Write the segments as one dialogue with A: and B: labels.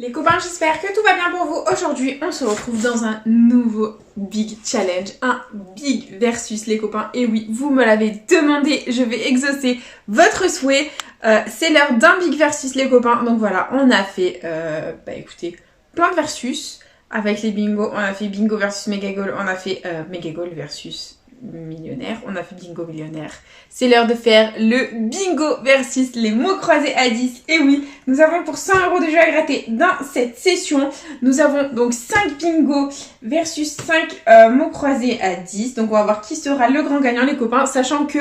A: Les copains, j'espère que tout va bien pour vous. Aujourd'hui, on se retrouve dans un nouveau big challenge, un big versus les copains. Et oui, vous me l'avez demandé, je vais exaucer votre souhait. C'est l'heure d'un big versus les copains. Donc voilà, on a fait, écoutez, plein de versus avec les bingos. On a fait bingo versus Megagol, on a fait Megagol versus millionnaire, on a fait bingo millionnaire. C'est l'heure de faire le bingo versus les mots croisés à 10. Et oui, nous avons pour 100 € de jeu à gratter dans cette session. Nous avons donc 5 bingo versus 5 mots croisés à 10. Donc on va voir qui sera le grand gagnant les copains. Sachant que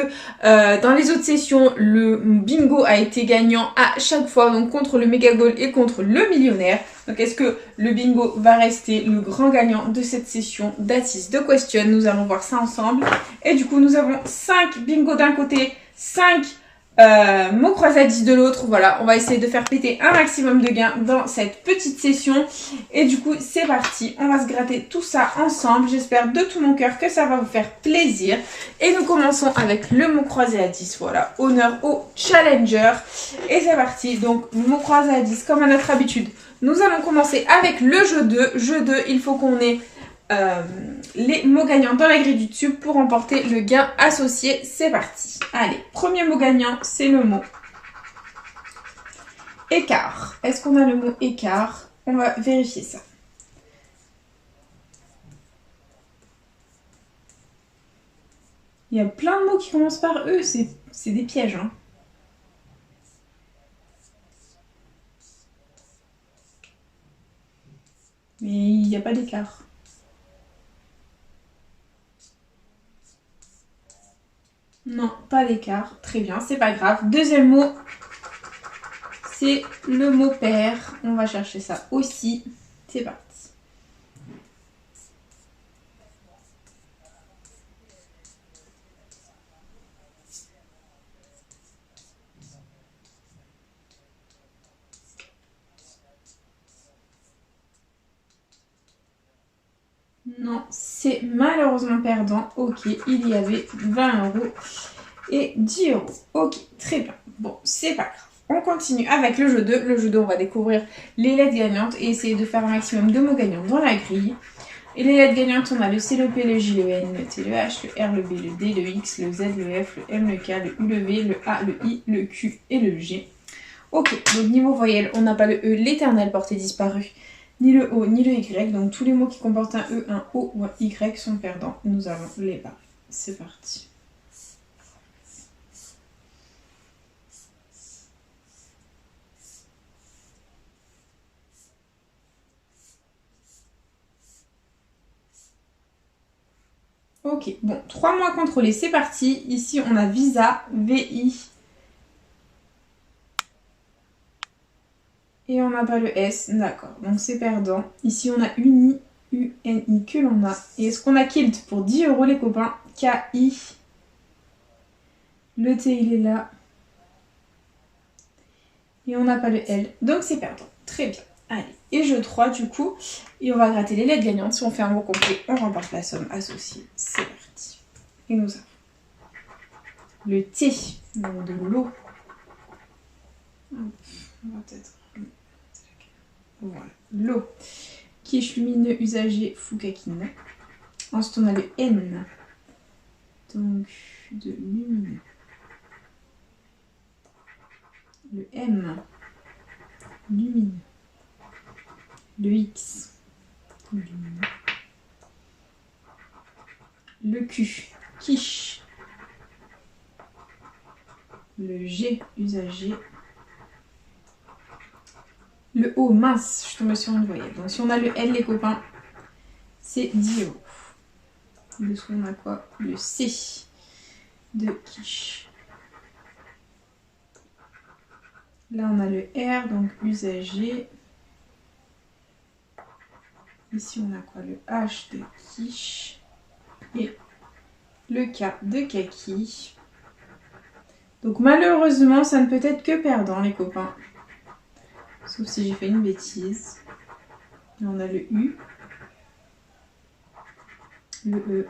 A: dans les autres sessions, le bingo a été gagnant à chaque fois. Donc contre le méga goal et contre le millionnaire. Donc est-ce que le bingo va rester le grand gagnant de cette session d'Atis de Question? Nous allons voir ça ensemble. Et du coup nous avons 5 bingo d'un côté, 5 mots croisés à 10 de l'autre. Voilà, on va essayer de faire péter un maximum de gains dans cette petite session. Et du coup, c'est parti. On va se gratter tout ça ensemble. J'espère de tout mon cœur que ça va vous faire plaisir. Et nous commençons avec le mot croisé à 10. Voilà, honneur au challenger. Et c'est parti. Donc, mot croisé à 10, comme à notre habitude. Nous allons commencer avec le jeu 2. Jeu 2, il faut qu'on ait les mots gagnants dans la grille du dessus pour remporter le gain associé. C'est parti. Allez, premier mot gagnant, c'est le mot écart. Est-ce qu'on a le mot écart? On va vérifier ça. Il y a plein de mots qui commencent par E, c'est des pièges, hein. Mais il n'y a pas d'écart. Non, pas d'écart. Très bien, c'est pas grave. Deuxième mot, c'est le mot père. On va chercher ça aussi. C'est parti. Non, c'est malheureusement perdant. Ok, il y avait 20 € et 10 €. Ok, très bien. Bon, c'est pas grave. On continue avec le jeu 2. Le jeu 2, on va découvrir les lettres gagnantes et essayer de faire un maximum de mots gagnants dans la grille. Et les lettres gagnantes, on a le C, le P, le J, le N, le T, le H, le R, le B, le D, le X, le Z, le F, le M, le K, le U, le V, le A, le I, le Q et le G. Ok, donc niveau voyelle, on n'a pas le E, l'éternel porté disparu, ni le O, ni le Y. Donc tous les mots qui comportent un E, un O ou un Y sont perdants. Nous allons les barrer. C'est parti. Ok, bon, 3 mots à contrôler, c'est parti. Ici, on a Visa, VI. Et on n'a pas le S, d'accord, donc c'est perdant. Ici, on a Uni, UNI que l'on a. Et est-ce qu'on a Kilt pour 10 € les copains? KI. Le T, il est là. Et on n'a pas le L, donc c'est perdant. Très bien. Allez, et jeu 3 du coup. Et on va gratter les lettres gagnantes. Si on fait un mot complet, on remporte la somme associée. C'est parti. Et nous avons le T, donc de l'eau. On va peut-être... Voilà, l'eau. Quiche lumineux usagé Fukakina. Ensuite, on a le N. Donc, de lumineux. Le M. Lumineux. Le X. Lumineux. Le Q. Quiche. Le G. Usagé. Le O, mince, je suis tombée sur une voyelle. Donc si on a le L, les copains, c'est 10 €. Dessous, on a quoi? Le C de quiche. Là, on a le R, donc usagé. Ici, on a quoi? Le H de quiche. Et le K de kaki. Donc malheureusement, ça ne peut être que perdant, les copains. Sauf si j'ai fait une bêtise. Là, on a le U, le E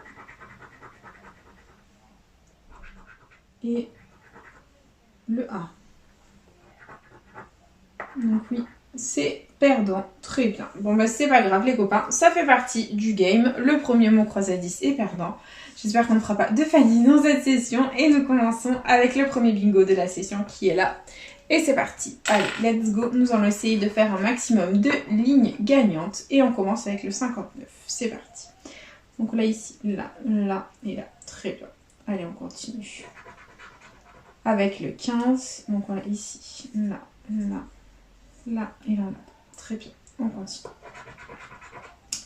A: et le A. Donc oui, c'est perdant. Très bien. Bon bah c'est pas grave les copains, ça fait partie du game. Le premier mot croisé à 10 est perdant. J'espère qu'on ne fera pas de Fanny dans cette session. Et nous commençons avec le premier bingo de la session qui est là. Et c'est parti. Allez, let's go. Nous allons essayer de faire un maximum de lignes gagnantes. Et on commence avec le 59. C'est parti. Donc là, ici, là, là et là. Très bien. Allez, on continue. Avec le 15. Donc voilà, ici, là, là, là et là, là. Très bien. On continue.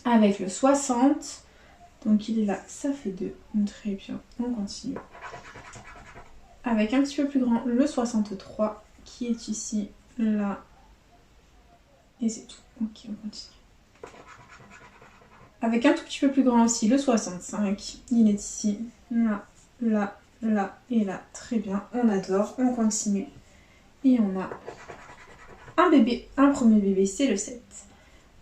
A: Avec le 60. Donc il est là, ça fait 2. Très bien. On continue. Avec un petit peu plus grand, le 63 qui est ici, là. Et c'est tout. Ok, on continue. Avec un tout petit peu plus grand aussi, le 65. Il est ici, là, là, là et là. Très bien, on adore, on continue. Et on a un bébé, un premier bébé, c'est le 7.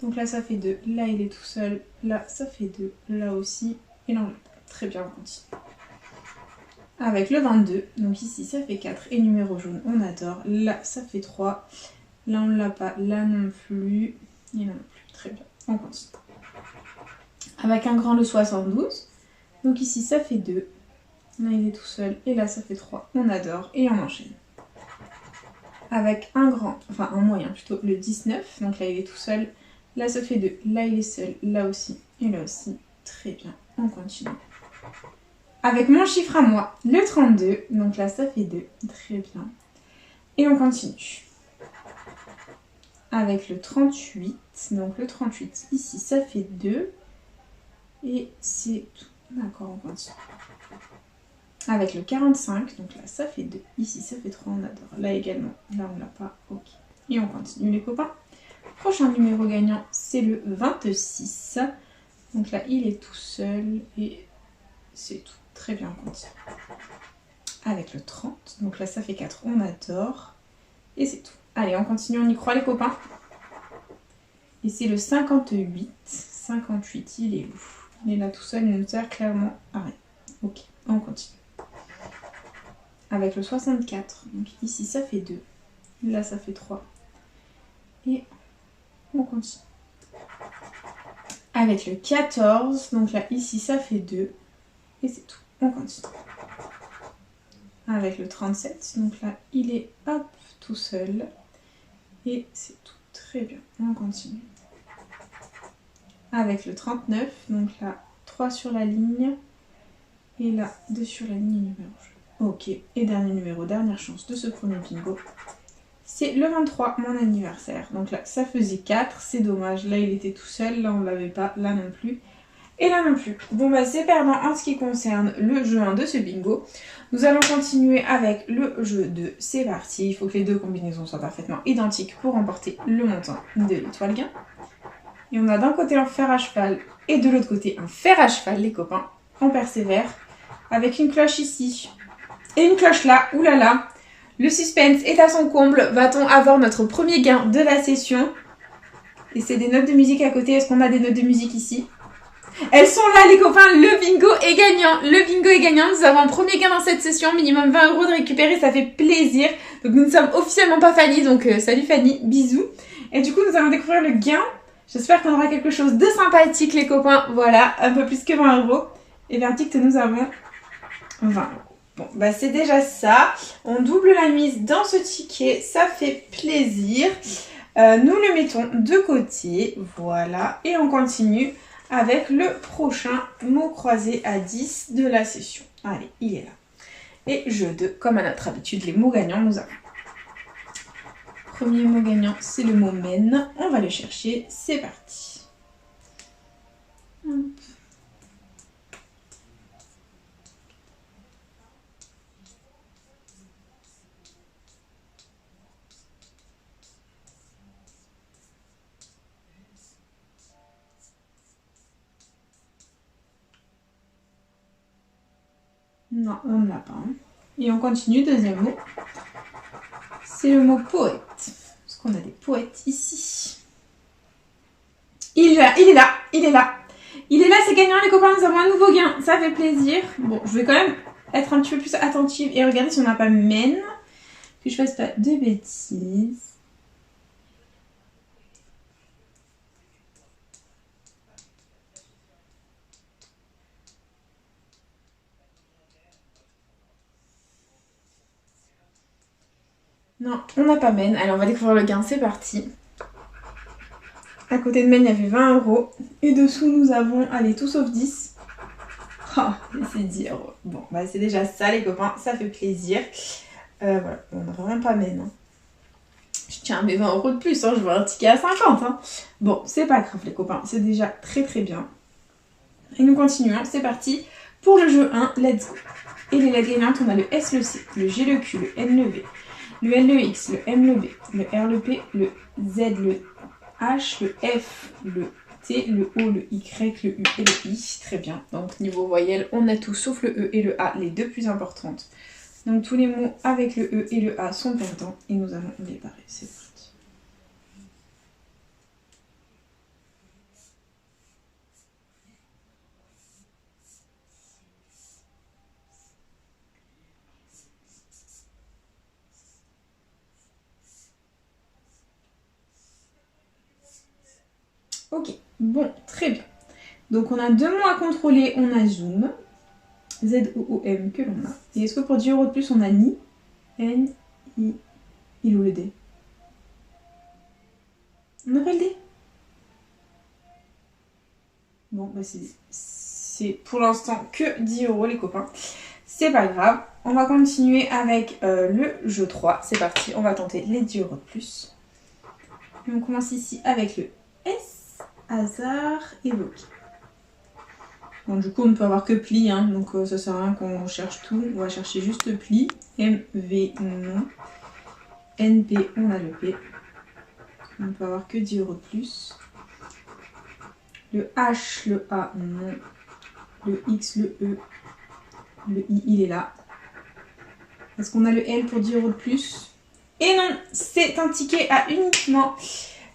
A: Donc là, ça fait 2. Là, il est tout seul. Là, ça fait 2. Là aussi. Et là, on l'a. Très bien, on continue. Avec le 22. Donc ici, ça fait 4. Et numéro jaune, on adore. Là, ça fait 3. Là, on ne l'a pas. Là non plus. Et là non plus. Très bien, on continue. Avec un grand, le 72. Donc ici, ça fait 2. Là, il est tout seul. Et là, ça fait 3. On adore. Et on enchaîne. Avec un grand, enfin un moyen plutôt, le 19. Donc là, il est tout seul. Là, ça fait 2. Là, il est seul. Là aussi. Et là aussi. Très bien. On continue. Avec mon chiffre à moi, le 32. Donc là, ça fait 2. Très bien. Et on continue. Avec le 38. Donc le 38, ici, ça fait 2. Et c'est tout. D'accord, on continue. Avec le 45. Donc là, ça fait 2. Ici, ça fait 3. On adore. Là également. Là, on l'a pas. Ok. Et on continue les copains. Prochain numéro gagnant, c'est le 26. Donc là, il est tout seul et c'est tout. Très bien, on continue. Avec le 30. Donc là, ça fait 4. On adore. Et c'est tout. Allez, on continue, on y croit les copains. Et c'est le 58. 58, il est où? Il est là tout seul, il nous sert clairement à rien. Ok, on continue. Avec le 64. Donc ici, ça fait 2. Là, ça fait 3. Et on continue. Avec le 14, donc là, ici, ça fait 2. Et c'est tout. On continue. Avec le 37, donc là, il est, hop, tout seul. Et c'est tout. Très bien. On continue. Avec le 39, donc là, 3 sur la ligne. Et là, 2 sur la ligne numéro jaune. Ok. Et dernier numéro, dernière chance de ce premier bingo. C'est le 23, mon anniversaire. Donc là, ça faisait 4. C'est dommage. Là, il était tout seul. Là, on ne l'avait pas. Là non plus. Et là non plus. Bon, bah, c'est perdant en ce qui concerne le jeu 1 de ce bingo. Nous allons continuer avec le jeu 2. C'est parti. Il faut que les deux combinaisons soient parfaitement identiques pour remporter le montant de l'étoile gain. Et on a d'un côté un fer à cheval et de l'autre côté un fer à cheval, les copains. On persévère. Avec une cloche ici. Et une cloche là. Ouh là là. Le suspense est à son comble. Va-t-on avoir notre premier gain de la session? Et c'est des notes de musique à côté. Est-ce qu'on a des notes de musique ici? Elles sont là les copains. Le bingo est gagnant. Le bingo est gagnant. Nous avons un premier gain dans cette session. Minimum 20 € de récupérer. Ça fait plaisir. Donc nous ne sommes officiellement pas Fanny. Donc salut Fanny. Bisous. Et du coup nous allons découvrir le gain. J'espère qu'on aura quelque chose de sympathique les copains. Voilà. Un peu plus que 20 €. Et verdict nous avons 20 €. Bon, bah c'est déjà ça. On double la mise dans ce ticket. Ça fait plaisir. Nous le mettons de côté. Voilà. Et on continue avec le prochain mot croisé à 10 de la session. Allez, il est là. Et jeu 2, comme à notre habitude, les mots gagnants, nous avons. Premier mot gagnant, c'est le mot mène. On va le chercher. C'est parti. Hop. Non, on ne l'a pas. Hein. Et on continue, deuxième mot. C'est le mot poète. Parce qu'on a des poètes ici. Il est là, il est là, il est là. Il est là, c'est gagnant les copains, nous avons un nouveau gain. Ça fait plaisir. Bon, je vais quand même être un petit peu plus attentive et regarder si on n'a pas mène. Que je fasse pas de bêtises. Non, on n'a pas Men. Allez, on va découvrir le gain, c'est parti. À côté de Men, il y avait 20 €. Et dessous, nous avons, allez, tout sauf 10. Oh, c'est 10 €. Bon, bah c'est déjà ça, les copains, ça fait plaisir. Voilà, on n'a vraiment pas Men. Hein. Je tiens à mes 20 € de plus, hein, je vois un ticket à 50. Hein. Bon, c'est pas grave, les copains, c'est déjà très très bien. Et nous continuons, c'est parti pour le jeu 1, let's go. Et les lettres gagnantes, on a le S, le C, le G, le Q, le N, le V, le L, le X, le M, le B, le R, le P, le Z, le H, le F, le T, le O, le Y, le U et le I. Très bien. Donc niveau voyelle, on a tout sauf le E et le A, les deux plus importantes. Donc tous les mots avec le E et le A sont perdants et nous allons les barrer. C'est parti. Ok, bon, très bien. Donc on a deux mots à contrôler, on a Zoom, Z-O-O-M que l'on a. Et est-ce que pour 10 € de plus, on a Ni, N-I, il ou le D? On n'a pas le D? Bon, bah c'est pour l'instant que 10 € les copains. C'est pas grave. On va continuer avec le jeu 3. C'est parti, on va tenter les 10 € de plus. Et on commence ici avec le S, hasard, évoqué. Bon, du coup, on ne peut avoir que pli, hein, donc ça sert à rien qu'on cherche tout. On va chercher juste pli. M, V, non. N, P, on a le P. On ne peut avoir que 10 € de plus. Le H, le A, non. Le X, le E, le I, il est là. Est-ce qu'on a le L pour 10 € de plus? Et non, c'est un ticket à uniquement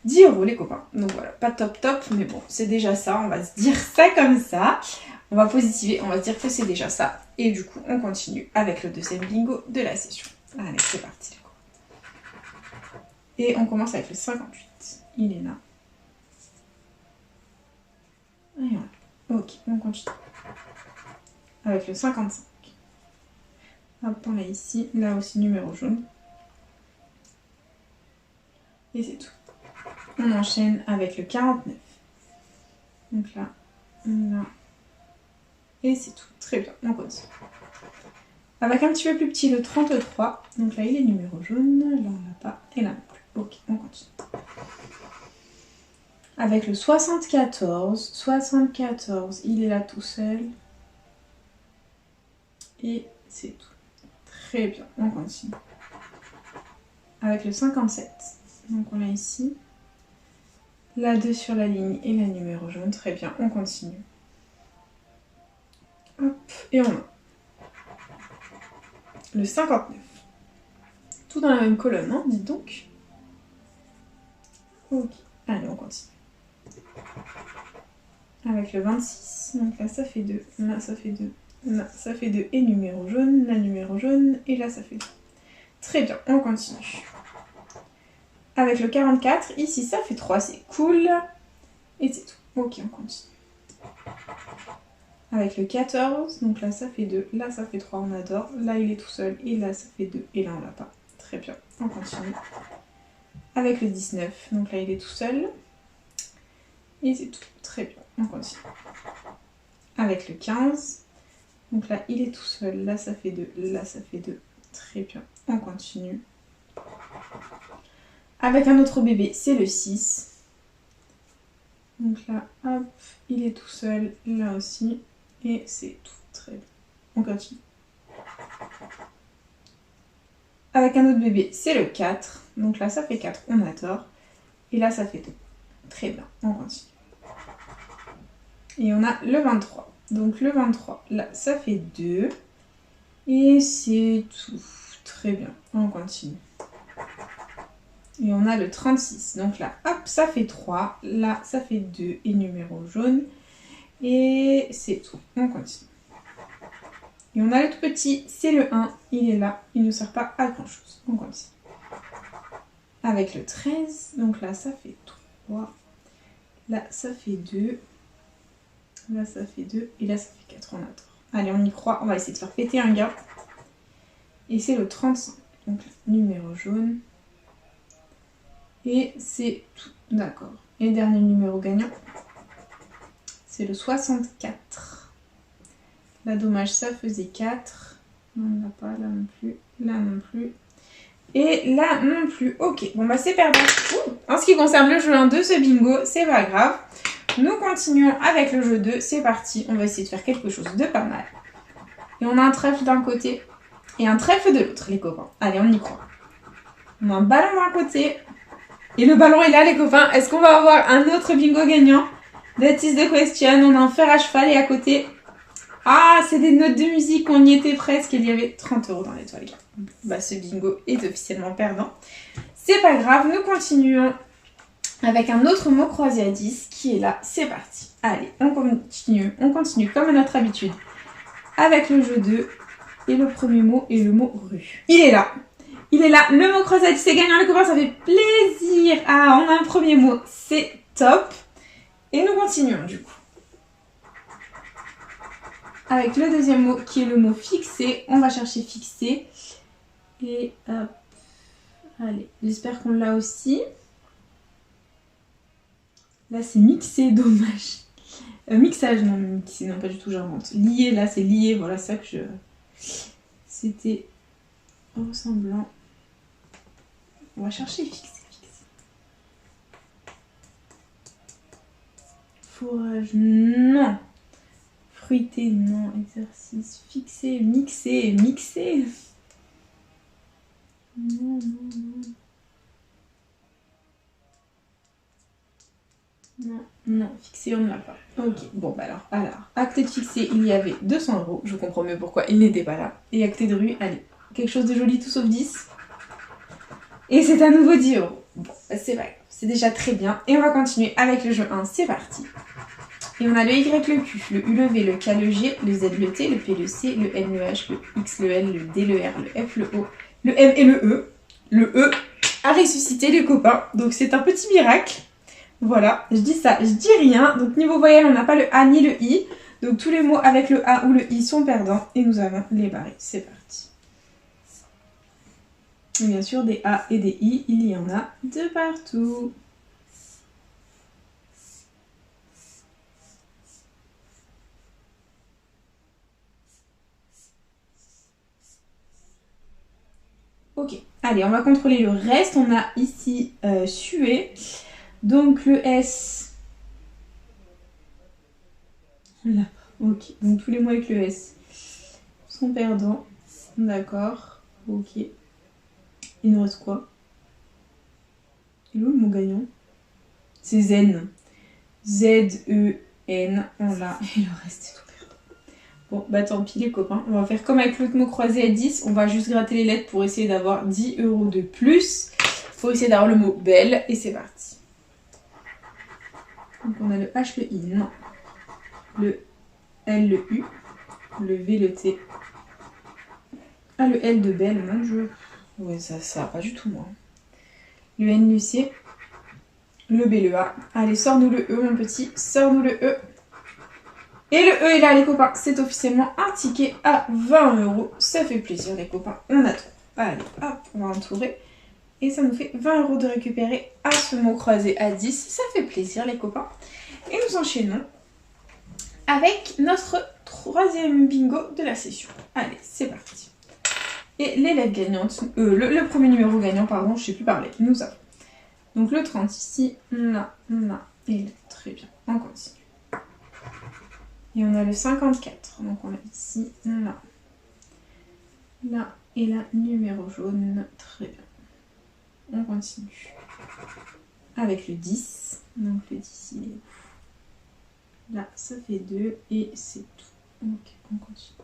A: 10 € les copains. Donc voilà, pas top top, mais bon, c'est déjà ça. On va se dire ça comme ça. On va positiver, on va se dire que c'est déjà ça. Et du coup, on continue avec le deuxième bingo de la session. Allez, c'est parti les copains. Et on commence avec le 58. Il est là. Et voilà. Ok, on continue. Avec le 55. Hop, on l'a ici. Là aussi, numéro jaune. Et c'est tout. On enchaîne avec le 49. Donc là, là. Et c'est tout. Très bien, on continue. Avec un petit peu plus petit, le 33. Donc là, il est numéro jaune. Là, on l'a pas. Et là non plus. Ok, on continue. Avec le 74. 74, il est là tout seul. Et c'est tout. Très bien, on continue. Avec le 57. Donc on l'a ici. La 2 sur la ligne et la numéro jaune. Très bien, on continue. Hop, et on a le 59. Tout dans la même colonne, hein, dites donc. Ok, allez, on continue. Avec le 26, donc là ça fait 2, là ça fait 2, là ça fait 2 et numéro jaune, la numéro jaune, et là ça fait 2. Très bien, on continue. Avec le 44, ici ça fait 3, c'est cool. Et c'est tout. Ok, on continue. Avec le 14, donc là ça fait 2, là ça fait 3, on adore. Là il est tout seul, et là ça fait 2, et là on l'a pas. Très bien, on continue. Avec le 19, donc là il est tout seul. Et c'est tout. Très bien, on continue. Avec le 15, donc là il est tout seul, là ça fait 2, là ça fait 2. Très bien, on continue. Avec un autre bébé, c'est le 6. Donc là, hop, il est tout seul, là aussi. Et c'est tout. Très bien. On continue. Avec un autre bébé, c'est le 4. Donc là, ça fait 4, on a tort. Et là, ça fait 2. Très bien, on continue. Et on a le 23. Donc le 23, là, ça fait 2. Et c'est tout. Très bien, on continue. Et on a le 36. Donc là, hop, ça fait 3. Là, ça fait 2. Et numéro jaune. Et c'est tout. On continue. Et on a le tout petit, c'est le 1. Il est là. Il ne sert pas à grand chose. On continue. Avec le 13. Donc là, ça fait 3. Là, ça fait 2. Là, ça fait 2. Et là, ça fait 4. On a tort. Allez, on y croit. On va essayer de faire péter un gars. Et c'est le 35. Donc numéro jaune. Et c'est tout. D'accord. Et dernier numéro gagnant. C'est le 64. Là, dommage, ça faisait 4. Non, on n'a pas, là non plus. Là non plus. Et là non plus. Ok, bon bah c'est perdu. En ce qui concerne le jeu 1 de ce bingo, c'est pas grave. Nous continuons avec le jeu 2. C'est parti. On va essayer de faire quelque chose de pas mal. Et on a un trèfle d'un côté et un trèfle de l'autre, les copains. Allez, on y croit. On a un ballon d'un côté. Et le ballon est là, les copains. Est-ce qu'on va avoir un autre bingo gagnant? That is the question. On a un fer à cheval et à côté... Ah, c'est des notes de musique. On y était presque. Il y avait 30 € dans les toiles. Bah, ce bingo est officiellement perdant. C'est pas grave. Nous continuons avec un autre mot croisé à 10 qui est là. C'est parti. Allez, on continue. On continue comme à notre habitude avec le jeu 2. Et le premier mot est le mot rue. Il est là. Il est là. Le mot croisé à 10 est gagnant, les copains. Ça fait plaisir. Ah, on a un premier mot. C'est top. Et nous continuons du coup. Avec le deuxième mot qui est le mot fixé. On va chercher fixé. Et hop. Allez, j'espère qu'on l'a aussi. Là c'est mixé, dommage. Mixage, non, mixé, non pas du tout, j'invente. Lié, là c'est lié, voilà ça que je... C'était ressemblant. On va chercher fixé. Fourrage, non. Fruité, non. Exercice, fixé, mixé. Non. Non, fixé, on ne l'a pas. Ok, bon bah alors, acté de fixé, il y avait 200 €. Je comprends mieux pourquoi il n'était pas là. Et acté de rue, allez, quelque chose de joli, tout sauf 10. Et c'est à nouveau 10 €. Bon, bah c'est vrai, c'est déjà très bien. Et on va continuer avec le jeu 1, c'est parti. Et on a le Y, le Q, le U, le V, le K, le G, le Z, le T, le P, le C, le N, le H, le X, le L, le D, le R, le F, le O, le M et le E. Le E a ressuscité les copains, donc c'est un petit miracle. Voilà, je dis ça, je dis rien. Donc niveau voyelle, on n'a pas le A ni le I. Donc tous les mots avec le A ou le I sont perdants. Et nous avons les barrés, c'est parti. Et bien sûr, des A et des I, il y en a de partout. Ok, allez, on va contrôler le reste. On a ici sué. Donc le S. Là. Ok, donc tous les mots avec le S sont perdants. D'accord, ok. Il nous reste quoi? Il est où le mot gagnant? C'est Zen. Z-E-N. On l'a. Et le reste, c'est tout perdant. Bon, bah tant pis les copains. On va faire comme avec l'autre mot croisé à 10. On va juste gratter les lettres pour essayer d'avoir 10 € de plus. Faut essayer d'avoir le mot belle. Et c'est parti. Donc on a le H, le I. Non. Le L, le U. Le V, le T. Ah, le L de belle, mon Dieu. Ouais, ça va pas du tout, moi. Le N, le C. Le B, le A. Allez, sors-nous le E, mon petit. Sors-nous le E. Et le E est là, les copains. C'est officiellement un ticket à 20 €. Ça fait plaisir, les copains. On attend. Allez, hop, on va entourer. Et ça nous fait 20 € de récupérer à ce mot croisé à 10. Ça fait plaisir, les copains. Et nous enchaînons avec notre troisième bingo de la session. Allez, c'est parti. Et les lettres gagnantes, le premier numéro gagnant, pardon, je sais plus parler, nous avons. Donc le 30 ici, là, et là, très bien, on continue. Et on a le 54, donc on a ici, là, et là, numéro jaune, très bien. On continue. Avec le 10, donc le 10 il est où? Là, ça fait 2 et c'est tout. Donc on continue.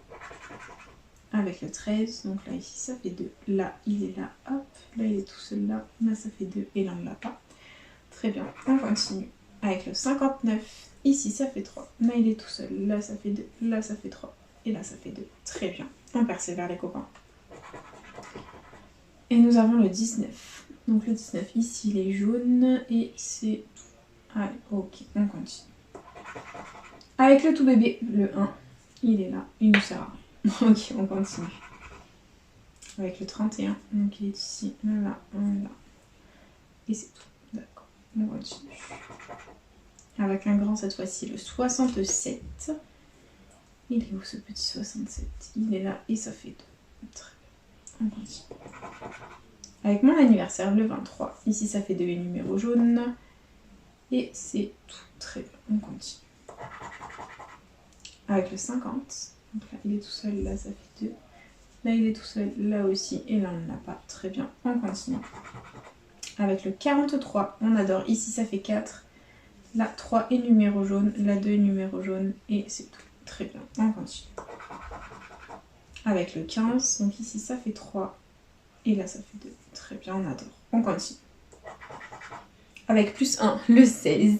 A: Avec le 13, donc là ici ça fait 2, là il est là, hop, là il est tout seul là ça fait 2 et là on l'a pas. Très bien, on continue. Avec le 59, ici ça fait 3, là il est tout seul, là ça fait 2, là ça fait 3 et là ça fait 2. Très bien, on persévère les copains. Et nous avons le 19, donc le 19 ici il est jaune et c'est tout. Allez, ok, on continue. Avec le tout bébé, le 1, il est là, il nous sert à rien. Ok, on continue. avec le 31. Donc il est ici, là, là. Et c'est tout. D'accord. On continue. Avec un grand cette fois-ci, le 67. Il est où ce petit 67? Il est là et ça fait 2. Très bien. On continue. Avec mon anniversaire, le 23. Ici ça fait 2 numéros jaunes. Et c'est tout. Très bien. On continue. Avec le 50. Donc là il est tout seul, là ça fait 2. Là il est tout seul, là aussi. Et là on ne l'a pas. Très bien. On continue. Avec le 43. On adore. Ici ça fait 4. Là 3 et numéro jaune. Là 2 numéro jaune. Et c'est tout. Très bien. On continue. Avec le 15. Donc ici ça fait 3. Et là ça fait 2. Très bien. On adore. On continue. Avec plus 1. Le 16.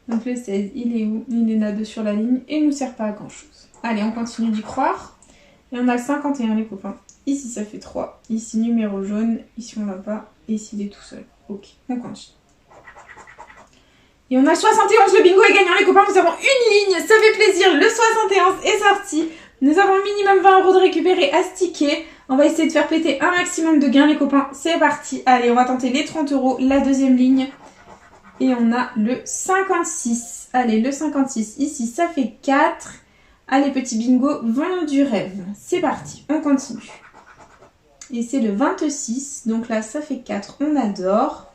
A: Donc le 16, il est où? Il est là-deux sur la ligne et il nous sert pas à grand chose. Allez, on continue d'y croire. Et on a le 51 les copains. Ici ça fait 3. Ici numéro jaune. Ici on l'a pas. Et ici il est tout seul. Ok, on continue. Et on a le 71, le bingo est gagnant les copains. Nous avons une ligne, ça fait plaisir. Le 71 est sorti. Nous avons minimum 20 € de récupérer à sticker. On va essayer de faire péter un maximum de gains les copains. C'est parti. Allez, on va tenter les 30 €, la deuxième ligne. Et on a le 56. Allez, le 56. Ici, ça fait 4. Allez, petit bingo, vent du rêve. C'est parti, on continue. Et c'est le 26. Donc là, ça fait 4. On adore.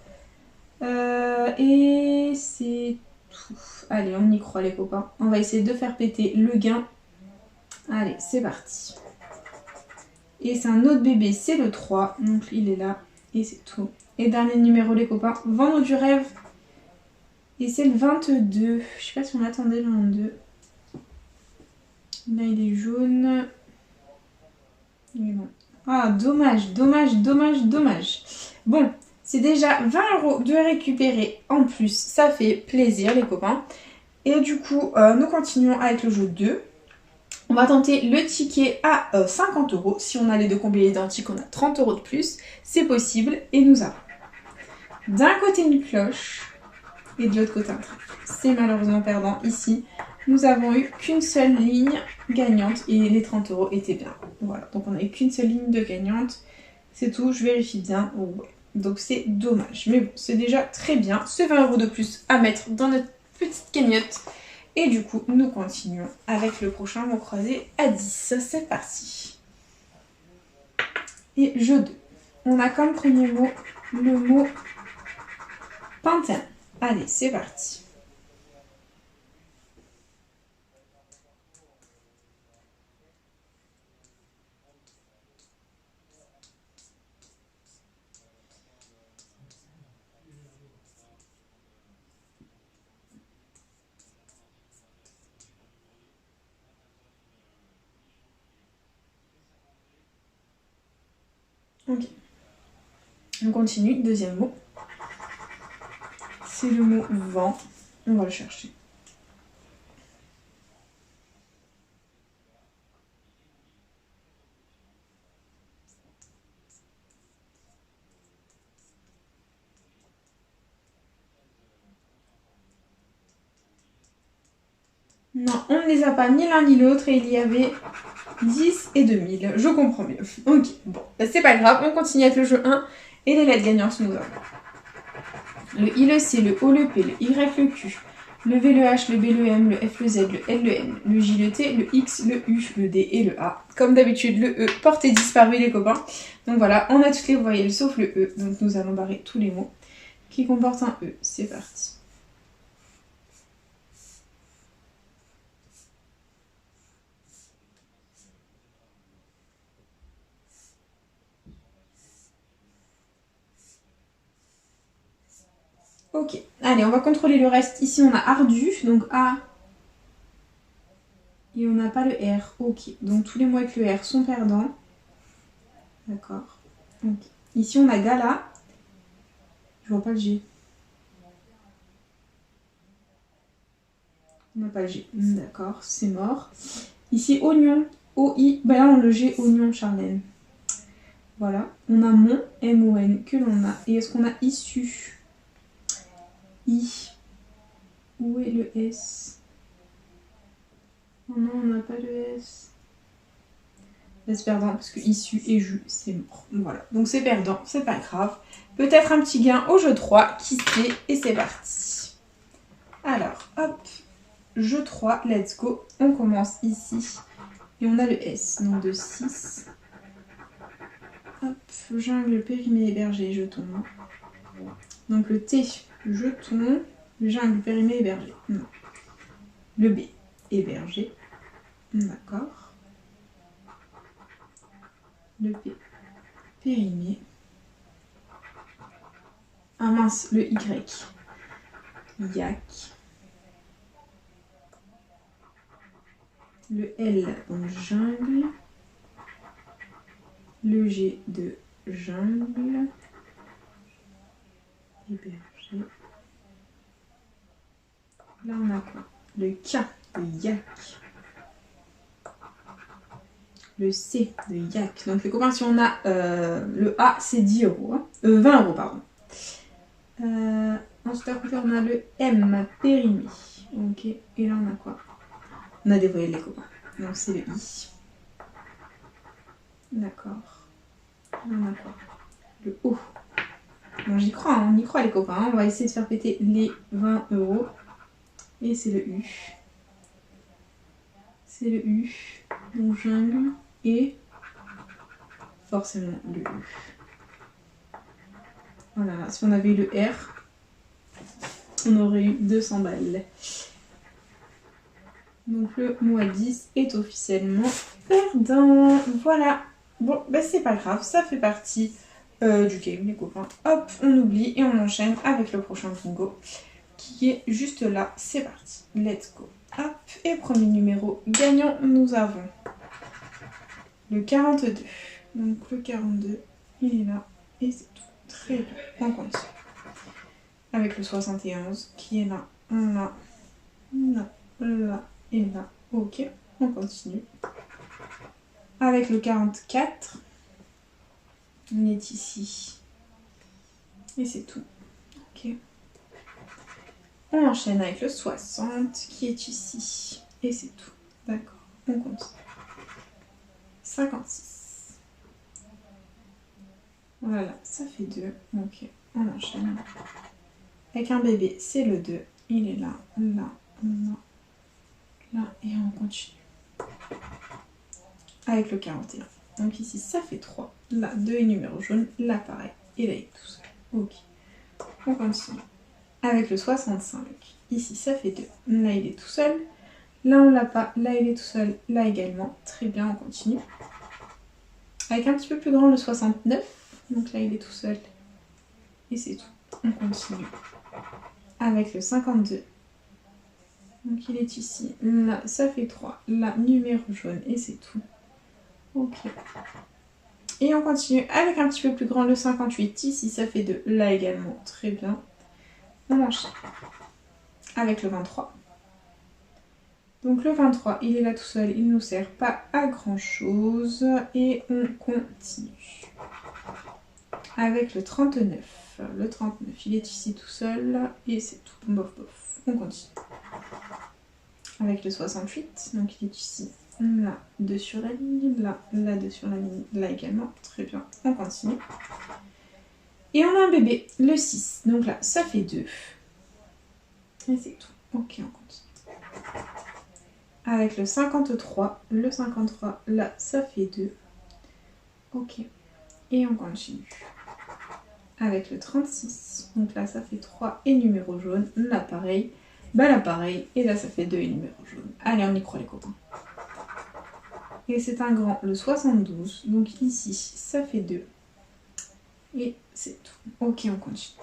A: Et c'est tout. Allez, on y croit, les copains. On va essayer de faire péter le gain. Allez, c'est parti. Et c'est un autre bébé, c'est le 3. Donc il est là. Et c'est tout. Et dernier numéro, les copains. Vent du rêve. Et c'est le 22. Je sais pas si on attendait le 22. Là, il est jaune. Mais bon. Ah, dommage, dommage, dommage, dommage. Bon, c'est déjà 20 € de récupérer en plus. Ça fait plaisir, les copains. Et du coup, nous continuons avec le jeu 2. On va tenter le ticket à 50 €. Si on a les deux combinés identiques, on a 30 € de plus. C'est possible. Et nous avons d'un côté une cloche. Et de l'autre côté un train. C'est malheureusement perdant. Ici, nous avons eu qu'une seule ligne gagnante et les 30 € étaient bien. Voilà, donc on n'a eu qu'une seule ligne de gagnante. C'est tout, je vérifie bien. Oh, ouais. Donc c'est dommage. Mais bon, c'est déjà très bien. Ce 20 € de plus à mettre dans notre petite cagnotte. Et du coup, nous continuons avec le prochain mot croisé à 10. C'est parti. Et jeu 2. On a comme premier mot le mot pantin. Allez, c'est parti. Ok. On continue. Deuxième mot. C'est le mot vent. On va le chercher. Non, on ne les a pas ni l'un ni l'autre et il y avait 10 et 2000. Je comprends mieux. Ok, bon, bah, c'est pas grave. On continue avec le jeu 1 et les lettres gagnantes nous avons le I, le C, le O, le P, le Y, le Q, le V, le H, le B, le M, le F, le Z, le L, le N, le J, le T, le X, le U, le D et le A. Comme d'habitude, le E porté disparu les copains. Donc voilà, on a toutes les voyelles sauf le E. Donc nous allons barrer tous les mots qui comportent un E. C'est parti. Ok, allez, on va contrôler le reste. Ici, on a ardu, donc A. Et on n'a pas le R. Ok, donc tous les mots avec le R sont perdants. D'accord. Okay. Ici, on a gala. Je vois pas le G. On n'a pas le G. D'accord, c'est mort. Ici, oignon. O-I. Ben là, on a le G, oignon, Charlène. Voilà. On a mon, M-O-N, que l'on a. Et est-ce qu'on a issu? I. Où est le S? Oh non, on n'a pas le S. Laisse perdant parce que issu et jus, c'est mort. Voilà, donc c'est perdant, c'est pas grave. Peut-être un petit gain au jeu 3, qui sait, et c'est parti. Alors, hop, jeu 3, let's go. On commence ici. Et on a le S, donc de 6. Hop, jungle, périmé, hébergé, jeton. Donc le T, jeton. Le jungle, périmé, hébergé. Non. Le B, hébergé. D'accord. Le P, périmé. Ah mince, le Y. Yak. Le L, donc jungle. Le G de jungle. Hébergé. Là, on a quoi? Le K de yak. Le C de yak. Donc, les copains, si on a le A, c'est 10 euros. Hein. 20 euros, pardon. Ensuite, à côté, on a le M, périmé. Ok. Et là, on a quoi? On a des voyelles, les copains. Donc, c'est le I. D'accord. Là, on a quoi? Le O. Bon, j'y crois, hein. On y croit, les copains. On va essayer de faire péter les 20 euros. Et c'est le U. C'est le U. Donc, jungle. Et forcément le U. Voilà, si on avait eu le R, on aurait eu 200 balles. Donc le mot à 10 est officiellement perdant. Voilà. Bon, bah c'est pas grave, ça fait partie du game, les copains. Hop, on oublie et on enchaîne avec le prochain bingo qui est juste là. C'est parti. Let's go. Hop, et premier numéro gagnant, nous avons le 42. Donc le 42, il est là et c'est tout. Très bien, on continue. Avec le 71 qui est là, là, là, là et là. Ok, on continue. Avec le 44, il est ici. Et c'est tout. Ok. On enchaîne avec le 60 qui est ici. Et c'est tout. D'accord, on continue. 56. Voilà, ça fait 2. Ok, on enchaîne. Avec un bébé, c'est le 2. Il est là, là, là, là. Et on continue. Avec le 41. Donc ici, ça fait 3. Là, 2 est numéro jaune. Là, pareil. Et là, il est tout seul. Ok. On continue. Avec le 65. Ici, ça fait 2. Là, il est tout seul. Là, on l'a pas. Là, il est tout seul. Là également. Très bien, on continue. Avec un petit peu plus grand, le 69. Donc là, il est tout seul. Et c'est tout. On continue. Avec le 52. Donc il est ici. Là, ça fait 3. Là, numéro jaune. Et c'est tout. Ok. Et on continue avec un petit peu plus grand, le 58. Ici, ça fait 2. Là également. Très bien. On enchaîne. Avec le 23. Donc le 23, il est là tout seul. Il ne nous sert pas à grand chose. Et on continue. Avec le 39. Le 39, il est ici tout seul. Et c'est tout. Bof, bof. On continue. Avec le 68. Donc il est ici. Là, 2 sur la ligne. Là, là, 2 sur la ligne. Là également. Très bien. On continue. Et on a un bébé. Le 6. Donc là, ça fait 2. Et c'est tout. Ok, on continue. Avec le 53. Le 53. Là, ça fait 2. Ok. Et on continue. Avec le 36. Donc là, ça fait 3 et numéro jaune. Là, pareil. Bah là, pareil. Et là, ça fait 2 et numéro jaune. Allez, on y croit, les copains. Et c'est un grand, le 72. Donc ici, ça fait 2. Et c'est tout. Ok, on continue.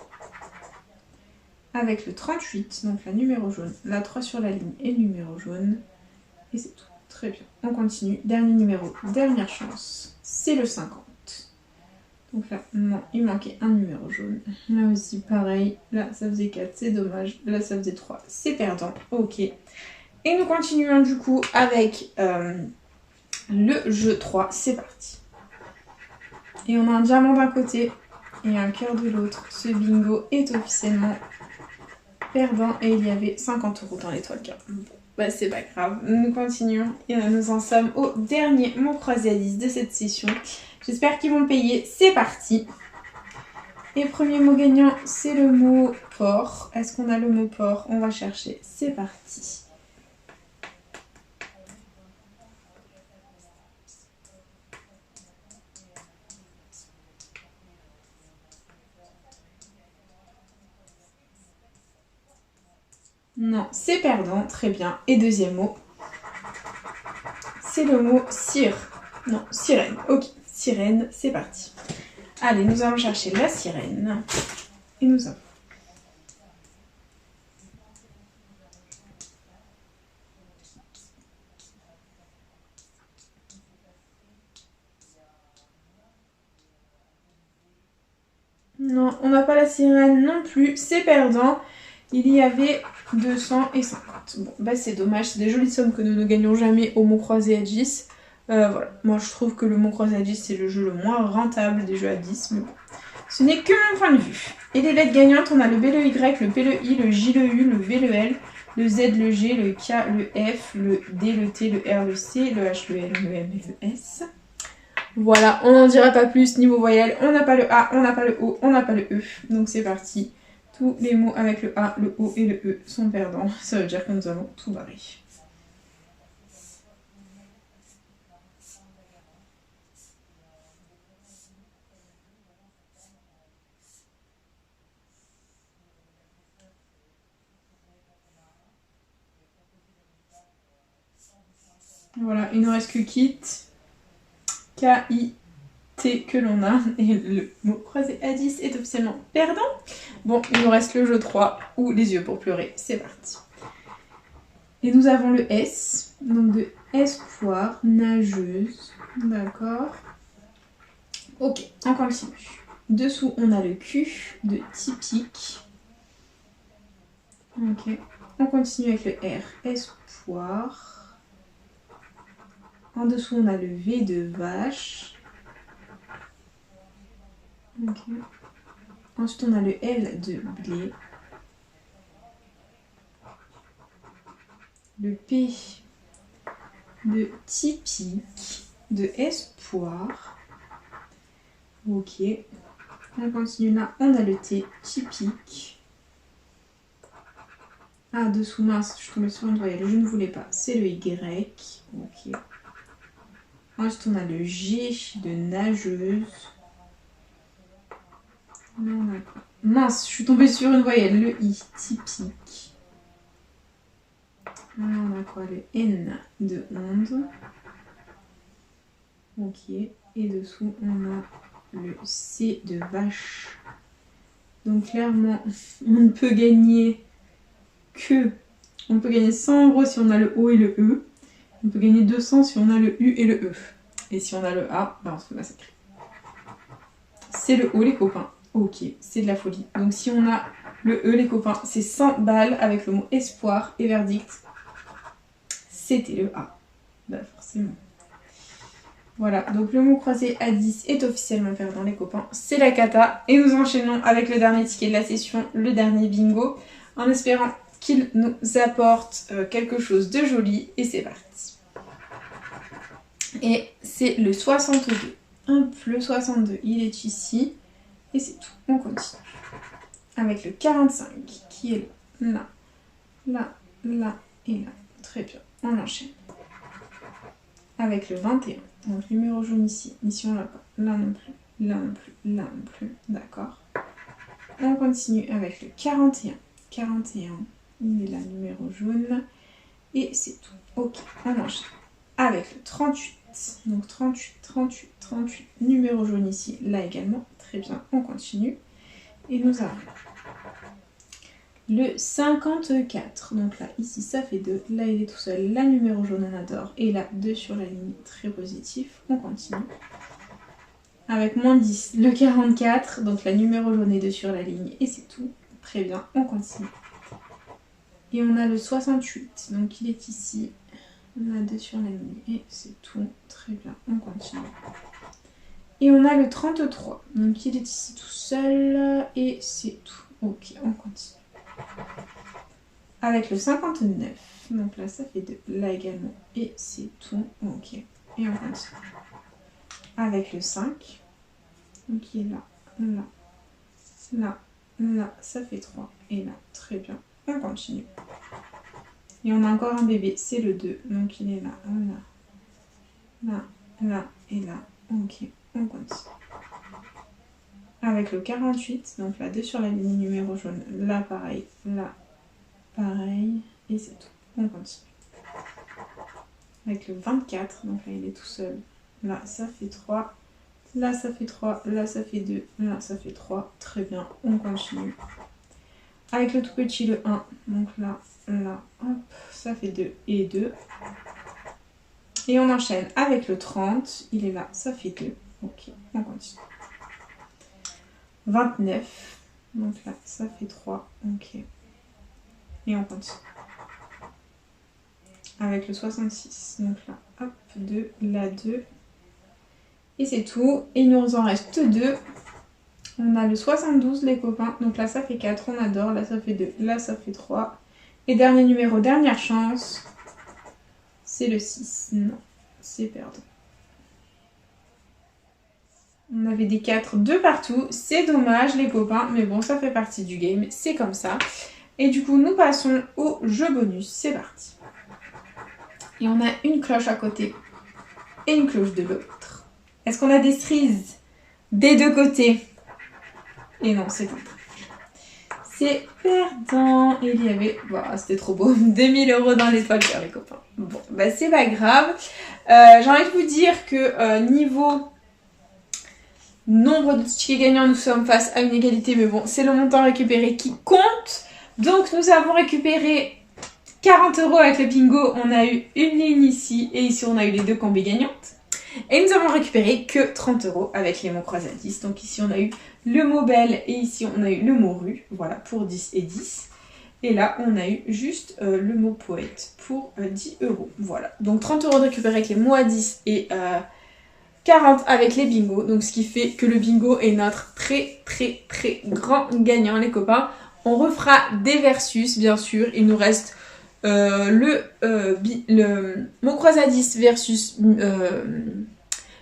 A: Avec le 38. Donc la numéro jaune. La 3 sur la ligne et le numéro jaune. Et c'est tout. Très bien. On continue. Dernier numéro. Dernière chance. C'est le 50. Donc là, non, il manquait un numéro jaune. Là aussi, pareil. Là, ça faisait 4, c'est dommage. Là, ça faisait 3, c'est perdant. Ok. Et nous continuons du coup avec le jeu 3. C'est parti. Et on a un diamant d'un côté et un cœur de l'autre. Ce bingo est officiellement perdant et il y avait 50 € dans l'étoile. bah c'est pas grave, nous continuons et nous en sommes au dernier mot croisé à 10 de cette session. J'espère qu'ils vont payer, c'est parti. Et premier mot gagnant, c'est le mot porc. Est-ce qu'on a le mot porc? On va chercher, c'est parti. Non, c'est perdant, très bien. Et deuxième mot, c'est le mot cire. Non, sirène. Ok, sirène, c'est parti. Allez, nous allons chercher la sirène. Et nous avons. Non, on n'a pas la sirène non plus, c'est perdant. Il y avait 250. Bon, bah c'est dommage, c'est des jolies sommes que nous ne gagnons jamais au mot croisé à 10. Voilà, moi je trouve que le mot croisé à 10 c'est le jeu le moins rentable des jeux à 10, mais bon. Ce n'est que mon point de vue. Et les lettres gagnantes, on a le B, le Y, le P, le I, le J, le U, le V, le L, le Z, le G, le K, le F, le D, le T, le R, le C, le H, le L, le M et le S. Voilà, on n'en dira pas plus niveau voyelle. On n'a pas le A, on n'a pas le O, on n'a pas le E. Donc c'est parti. Tous les mots avec le A, le O et le E sont perdants. Ça veut dire que nous allons tout barrer. Voilà, il ne reste que kit. K-I-T que l'on a. Et le mot croisé à 10 est officiellement perdant. Bon, il nous reste le jeu 3 ou les yeux pour pleurer. C'est parti. Et nous avons le S. Donc de espoir, nageuse. D'accord. Ok, on continue. Dessous, on a le Q de typique. Ok. On continue avec le R. Espoir. En dessous, on a le V de vache. Ok. Ensuite, on a le L de blé. Le P de typique, de espoir. Ok. On continue là. On a le T typique. Ah, dessous, mince, je suis tombée sur une voyelle. Je ne voulais pas. C'est le Y. Ok. Ensuite, on a le G de nageuse. Là, on a quoi? Mince, je suis tombée sur une voyelle. Le I, typique. Là, on a quoi? Le N de onde. Ok. Et dessous, on a le C de vache. Donc, clairement, on ne peut gagner que... On peut gagner 100 € si on a le O et le E. On peut gagner 200 si on a le U et le E. Et si on a le A, ben on se fait massacrer. C'est le O, les copains. Ok, c'est de la folie. Donc si on a le E, les copains, c'est 100 balles avec le mot espoir et verdict. C'était le A. Ben forcément. Voilà, donc le mot croisé à 10 est officiellement perdant, les copains. C'est la cata. Et nous enchaînons avec le dernier ticket de la session, le dernier bingo, en espérant qu'il nous apporte quelque chose de joli. Et c'est parti. Et c'est le 62. Hop, le 62, il est ici. Et c'est tout. On continue. Avec le 45 qui est là, là, là et là. Très bien. On enchaîne. Avec le 21. Donc numéro jaune ici. Ici on l'a pas. Là non plus. Là non plus. Là non plus. D'accord. On continue avec le 41. 41. Il est là, numéro jaune. Et c'est tout. Ok. On enchaîne. Avec le 38. Donc 38, 38, 38, numéro jaune ici, là également, très bien, on continue. Et nous avons le 54, donc là, ici ça fait 2, là il est tout seul, la numéro jaune on adore, et là 2 sur la ligne, très positif, on continue. Avec moins 10, le 44, donc la numéro jaune est 2 sur la ligne, et c'est tout, très bien, on continue. Et on a le 68, donc il est ici. On a 2 sur la ligne et c'est tout. Très bien, on continue. Et on a le 33. Donc il est ici tout seul et c'est tout. Ok, on continue. Avec le 59, donc là ça fait 2, là également, et c'est tout, ok. Et on continue. Avec le 5, donc il est là, là, là, là, ça fait 3, et là, très bien, on continue. Et on a encore un bébé, c'est le 2, donc il est là, là, là, là, et là, ok, on continue. Avec le 48, donc là 2 sur la ligne numéro jaune, là pareil, là, pareil, et c'est tout, on continue. Avec le 24, donc là il est tout seul, là ça fait 3, là ça fait 3, là ça fait 2, là ça fait 3, très bien, on continue. Avec le tout petit, le 1, donc là, là, hop, ça fait 2 et 2. Et on enchaîne avec le 30, il est là, ça fait 2, ok, on continue. 29, donc là, ça fait 3, ok. Et on continue. Avec le 66, donc là, hop, 2, là, 2. Et c'est tout. Et il nous en reste 2. On a le 72, les copains. Donc là, ça fait 4, on adore. Là, ça fait 2, là, ça fait 3. Et dernier numéro, dernière chance, c'est le 6. Non, c'est perdu. On avait des 4 de partout. C'est dommage, les copains. Mais bon, ça fait partie du game. C'est comme ça. Et du coup, nous passons au jeu bonus. C'est parti. Et on a une cloche à côté et une cloche de l'autre. Est-ce qu'on a des cerises des deux côtés? Et non, c'est perdant. C'est perdant. Et il y avait... Bah, c'était trop beau. 2000 € dans les toiles, les copains. Bon, bah c'est pas grave. J'ai envie de vous dire que niveau nombre de tickets gagnants, nous sommes face à une égalité. Mais bon, c'est le montant récupéré qui compte. Donc, nous avons récupéré 40 € avec le bingo. On a eu une ligne ici. Et ici, on a eu les deux combis gagnantes. Et nous avons récupéré que 30 € avec les mots croisés à 10. Donc ici on a eu le mot belle et ici on a eu le mot rue. Voilà, pour 10 et 10. Et là on a eu juste le mot poète pour 10 €. Voilà, donc 30 € de récupéré avec les mots à 10 et 40 avec les bingos. Donc ce qui fait que le bingo est notre très grand gagnant, les copains. On refera des versus bien sûr. Il nous reste... le mot croisé à 10 versus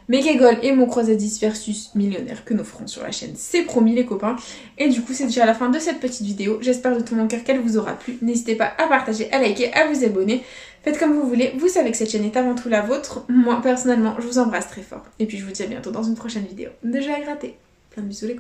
A: Megagol et mot croisé à 10 versus millionnaire que nous ferons sur la chaîne, c'est promis les copains. Et du coup c'est déjà la fin de cette petite vidéo, j'espère de tout mon cœur qu'elle vous aura plu. N'hésitez pas à partager, à liker, à vous abonner, faites comme vous voulez, vous savez que cette chaîne est avant tout la vôtre. Moi personnellement je vous embrasse très fort et puis je vous dis à bientôt dans une prochaine vidéo de jeux à gratter. Plein de bisous les copains.